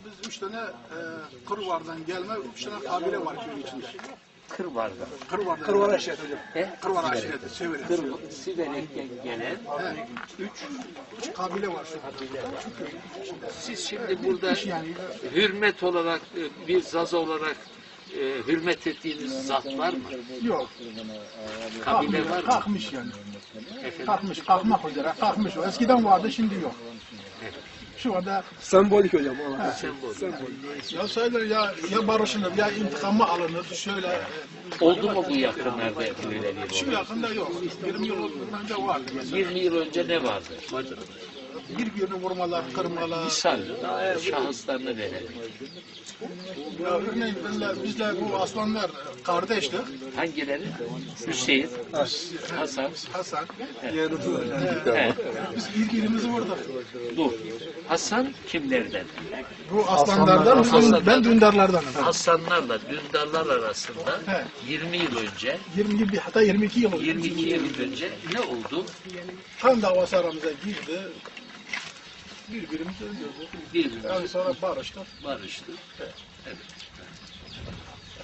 biz 3 tane Kırvar'dan gelme 3 tane kabile var köyün içinde. Kırvar'da. Kırvar aşireti hocam. Kırvar aşireti, Siverek. Siverek'ten gelen 3 kabile var şu Siz şimdi burada hürmet olarak, bir zaza olarak hürmet ettiğiniz zat var mı? Yok. Kabile var mı? Kalkmış yani. Kalkmış, kalkmak üzere. Kalkmış o. Eskiden vardı, şimdi yok. Şu anda sembolik hocam. Sembol. ya sayılır ya barışılır ya intikamı alınır. Şöyle Oldu mu bu yakınlarda böyle bir şu olay? yakında yok. 20 yıl önce vardı mesela. 20 yıl önce ne vardı? Birbirini vurmalar, kırmalar. Misal, şahıslarını verelim. Ya örneğin bizle bu aslanlar kardeştik. Hangileri? Hüseyin, Hasan. Hasan. Evet. Biz birbirimizi vurduk. Dur. Hasan kimlerden? Bu aslanlardan, ben dündarlardanım. Hasanlarla dündarlar arasında He. 20 yıl önce, 20 yıl, hatta 22 yıl oldu. 22 yıl önce ne oldu? Kan davası aramıza girdi. Birbirimizi öldürdük. Birbirimizi Yani sonra barıştık. barıştı.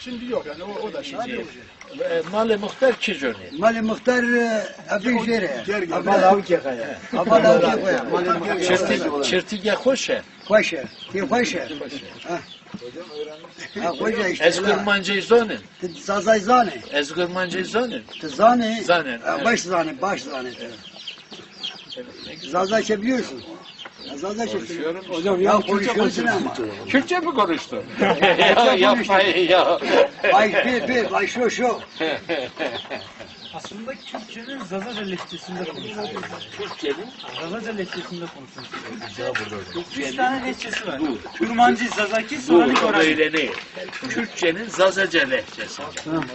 Şimdi yok yani o da şimdi yok. Mali muhtar Kiconi. مال مختار ابي شيره Gel gel. ابا لاو كيخيا Çirtige hoşe. خوشه في خوشه ها خوشه Ezgürmancı zonin. سازای زانه Ezgürmancı zonin. تزانه Zanen. باش زانه باش زانه زازا چه biliyorsun? Zaza çe Konuşuyorum. Hocam ya ya konuşuyorsun ama. Kürtçe mi konuştun? Ya yapmayın ya. Ay bir ay şu. Aslında Kürtçenin Zazaca lehçesinde konuşuyor. Kürtçenin Zazaca lehçesinde konuşuyor. Kürtçenin 3 tane lehçesi var. Kurmancı, Zazaki, Sorani, bu Korani. böyle değil. Kürtçenin Zazaca lehçesi.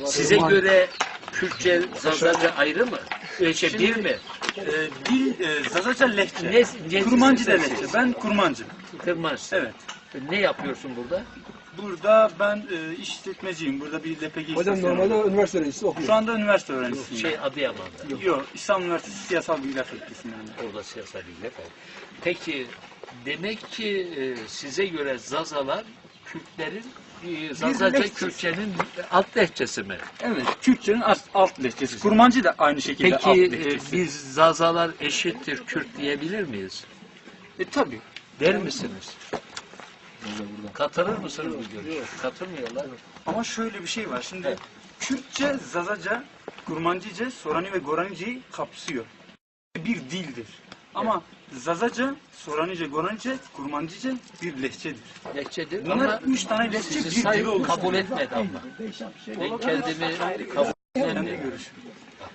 Size göre Kürtçe Zazaca ayrı mı? Bir mi? Dil Zazaca lehçe. Ne Kurmancı da siz? lehçe. Ben kurmancı. Kırmaz. Evet. Ne yapıyorsun burada? Burada ben işletmeciyim. Burada bir LPG hocam istasyonu normalde var. üniversite öğrencisi okuyor. Şu anda üniversite öğrencisiyim. Adıyaman'da. Yok, İstanbul Üniversitesi Siyasal Bilgiler Fakültesi'nde. Orada siyasal bilgiler var. Peki demek ki size göre Zazalar Kürtlerin Zazaca lehçesi. Kürtçenin alt lehçesi mi? Evet, Kürtçenin alt lehçesi. Kurmancı da aynı şekilde alt Peki lehçesi. biz Zazalar eşittir Kürt diyebilir miyiz? Tabii. Der misiniz? Katılır mısınız bu görüşe? Katılmıyorlar. Ama şöyle bir şey var. Şimdi Kürtçe, Zazaca, Kurmancıca, Sorani ve Goranice'yi kapsıyor. Bir dildir. Ama Zazaca, Soranice, Goranice, Kurmancıca bir lehçedir. Lehçedir Bunlar ama 3 tane lehçe sizi bir dil sayı olur. kabul etmedi ama. Ben kendimi kabul Kendi etmedim. görüşüm.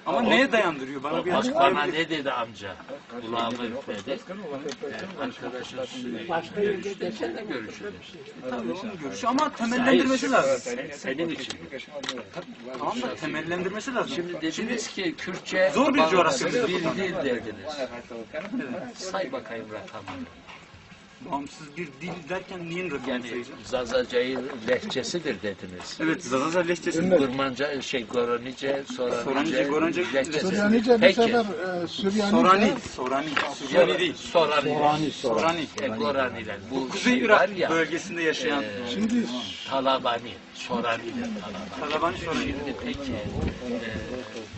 Ama neye dayandırıyor? Bana bir Bak açıklayabilir bana misin? ne dedi amca? Kulağıma üfledi. Arkadaşın görüşte sen de görüşürüz. Tabii onun görüşü ama temellendirmesi lazım. Senin için. Tamam da temellendirmesi lazım. Şimdi dediniz ki Kürtçe Zor bir coğrafya. bağımsız bir dil dediniz. Say bakayım rakamını. Bağımsız bir dil derken neyin rakamı Yani sayacağım? Zazaca'yı lehçesidir dediniz. Evet, Zazaca lehçesi. Kurmanca, Goranice, Soranice, Goranice lehçesi. Süryanice bir Peki. sefer Süryanice. Sorani değil. Sorani. Goraniler. Bu Kuzey şey var Irak ya, bölgesinde yaşayan Şimdi Talabani, Sorani'dir Talabani. Talabani Sorani. Şimdi peki,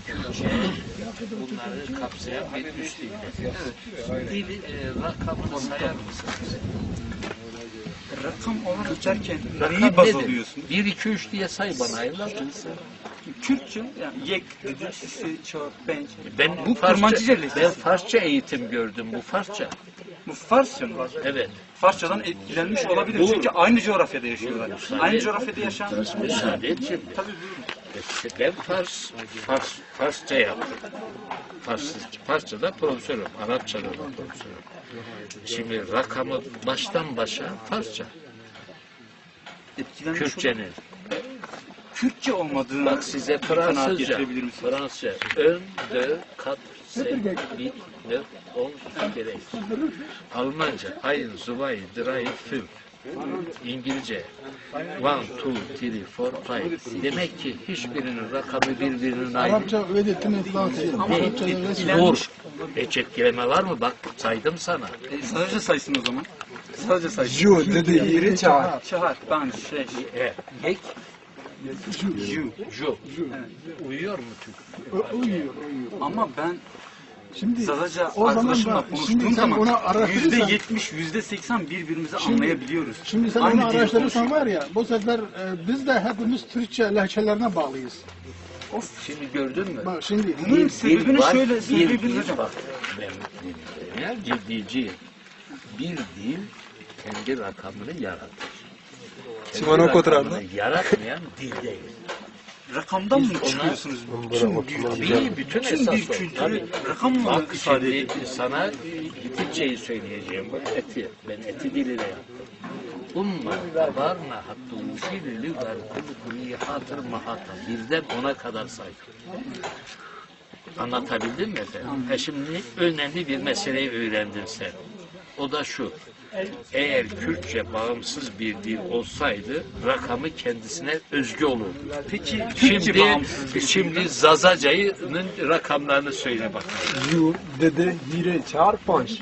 Kürtçe bunları kapsayan bir üst dildir. Dil rakamını sayar mısınız? Rakam olarak derken Rakam neyi baz nedir? alıyorsun? 1, 2, 3 diye say bana evladım. Kürtçe, yani yek, dedi, sisi, çok, benç. Ben Bu Kurmancıca lehçesi. Ben Farsça eğitim gördüm, bu Farsça. Bu Farsça mı? Evet. Farsçadan etkilenmiş olabilir. Çünkü aynı coğrafyada yaşıyorlar. Aynı coğrafyada yaşayan... Müsaade et şimdi. Tabii buyurun. Ben Farsça yaptım. Farsça'da profesörüm, Arapça'da da profesörüm. Şimdi rakamı baştan başa Farsça. Etkilenmiş Kürtçenin. Kürtçe olmadığını Bak size kanaat Fransızca. getirebilir misin? Fransızca. Ön, dö, kat, se, bit, nöf, on, gerek. Almanca. Ein, zwei, drei, fünf. İngilizce. One, two, three, four, five. Demek ki hiçbirinin rakamı birbirinin aynı. Arapça vedetini itlak Değil. Dur. Etkilemeler var mı? Bak saydım sana. Sadece saysın o zaman. Sadece sayı. Ju dedi yeri çağır. Çahar, ben, şeş, Yek, ju. ju. Uyuyor mu Türk? Uyuyor. Ama ben Şimdi Zazaca o zaman arkadaşımla bak, şimdi konuştuğum sen zaman onu araştırırsan, %70, %80 birbirimizi anlayabiliyoruz. şimdi sen Aynı onu dili araştırırsan konuşuyoruz. var ya, bu sefer biz de hepimiz Türkçe lehçelerine bağlıyız. Şimdi gördün mü? Bak şimdi Bunun sebebini var, şöyle bir söyleyebiliriz dil hocam. bak. Ben ciddiciyim. Bir dil kendi rakamını yaratır. Kendi Simon Kotrar'da. rakamını yaratmayan dil değil. Rakamdan mı Biz ona- çıkıyorsunuz? Bütün Bütün esas bir o. kültürü Tabii. rakamla Bak ifade şimdi ediyor. sana Hititçeyi söyleyeceğim. Bu eti. Ben eti diliyle yaptım. Umma varna hattı uşilli var kulli hatır mahata. Birden 10'a kadar say. Anlatabildim mi efendim? Şimdi önemli bir meseleyi öğrendin sen. O da şu. Eğer Kürtçe bağımsız bir dil olsaydı rakamı kendisine özgü olurdu. Peki Türkçe bağımsız bir Şimdi Zazaca'nın rakamlarını söyle bakalım. Ju dedi yeri çağır punch.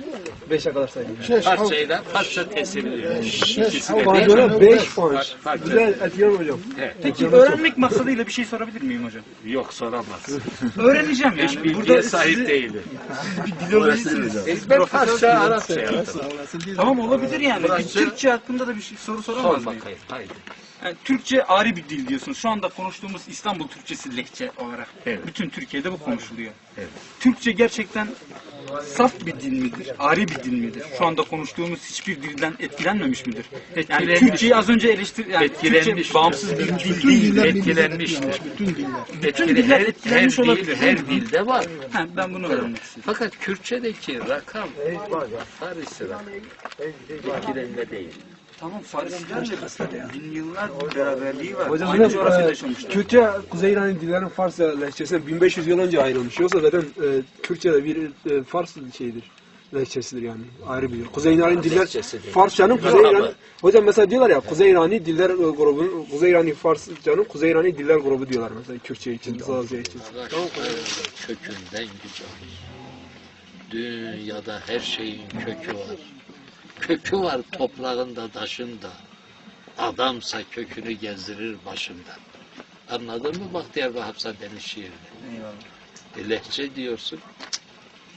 5'e kadar sayayım. Parçayla parça tesir ediyor. İkisine Bana değil göre mi? 5 punch. Fark Güzel etiyorum hocam. Evet. Peki öğrenmek maksadıyla bir şey sorabilir miyim hocam? Yok soramaz. Öğreneceğim yani. Hiç bilgiye Burada sahip sizi değilim. dilolojisiniz. Ben parça Arapça yaptım. Tamam olabilir yani. Bir Burası- Türkçe hakkında da bir şey, soru soramaz Sor mıyım? bakayım. Haydi. Yani Türkçe ari bir dil diyorsunuz. Şu anda konuştuğumuz İstanbul Türkçesi lehçe olarak. Evet. Bütün Türkiye'de bu konuşuluyor. Evet. Türkçe gerçekten saf bir dil midir? Ari bir dil midir? Şu anda konuştuğumuz hiçbir dilden etkilenmemiş midir? Yani Etkilenmiş. Türkçeyi az önce yani Etkilenmiş. Türkçe bağımsız bir dil bütün değil. diller etkilenmiştir. birbirini etkilemiş, bütün diller. Bütün diller etkilenmiş her olabilir. Dil, her dilde var. Ha, ben bunu öğrenmek istedim. Fakat Kürtçedeki rakam Farisi rakam. Etkilenme değil. Tamam Farisilerle bin yıllar beraberliği var. Hocam Aynı coğrafyada yaşamışlar. Kürtçe Kuzey İran'ın dillerin Farsça lehçesine 1500 yıl önce ayrılmış. Yoksa zaten Kürtçe de bir Fars şeyidir. Lehçesidir yani. Ayrı bir dil. Kuzey İran'ın diller Lehçesidir. Farsçanın Kuzey İran. Hocam mesela diyorlar ya Kuzey İran'ı diller grubunun Kuzey İran'ı Farsçanın Kuzey İran'ı diller grubu diyorlar mesela Kürtçe için, Zazaca için. Kökünden güzel. Dünyada her şeyin kökü var. Kökü var toprağında, taşında. Adamsa kökünü gezdirir başında. Anladın mı Bahtiyar Vahap Zade'nin şiirini? Eyvallah. Lehçe diyorsun.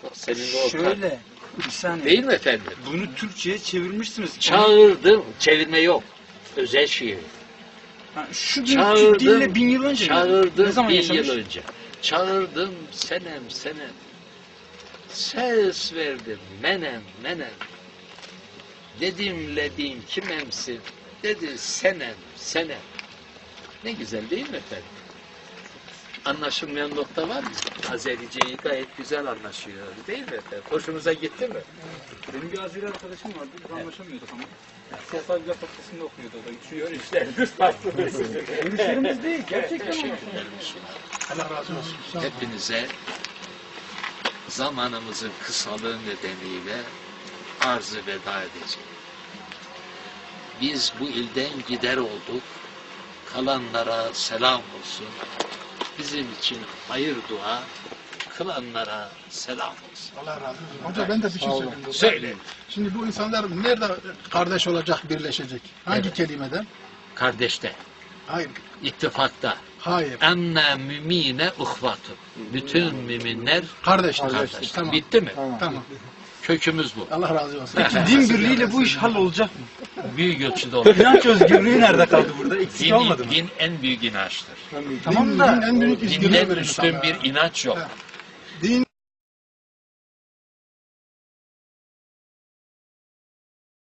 Bak senin o Şöyle bir saniye. değil mi efendim? Bunu Türkçe'ye çevirmişsiniz. Çağırdım, çevirme yok. Özel şiir. Ha, şu günkü dille bin yıl önce mi? Ne Çağırdım zaman 1000 yaşamış? yıl önce. Çağırdım senem. Ses verdim menem. Dedim ledin kimemsin? Dedi senem. Ne güzel değil mi efendim? Anlaşılmayan nokta var mı? Azerice'yi gayet güzel anlaşıyor değil mi efendim? Hoşunuza gitti mi? Benim bir Azeri arkadaşım vardı. Biz anlaşamıyorduk ama. Siyasal Bilgiler Fakültesi'nde okuyordu o da. Şu görüşleriniz farklı. Görüşlerimiz değil. Gerçekten ama. Allah razı olsun. Hepinize zamanımızın kısalığı nedeniyle arzı veda edeceğim. Biz bu ilden gider olduk. Kalanlara selam olsun. Bizim için hayır dua, kılanlara selam olsun. Allah razı olsun. Hoca ben de bir şey söyleyeyim. Söyle. Şimdi bu insanlar nerede kardeş olacak, birleşecek? Hangi Evet. kelimeden? Kardeşte, Hayır. ittifakta. Hayır. Emme mümine uhvatu. Bütün müminler Kardeşler. kardeş. Tamam. Bitti mi? Tamam. Kökümüz bu. Allah razı olsun. Din birliğiyle bu iş hallolacak mı? Büyük ölçüde olur. İnanç özgürlüğü nerede kaldı burada? Eksik olmadı mı? Din en büyük inançtır. Tamam da en büyük Dinden izgirliği verir üstün sana. bir inanç yok. Evet.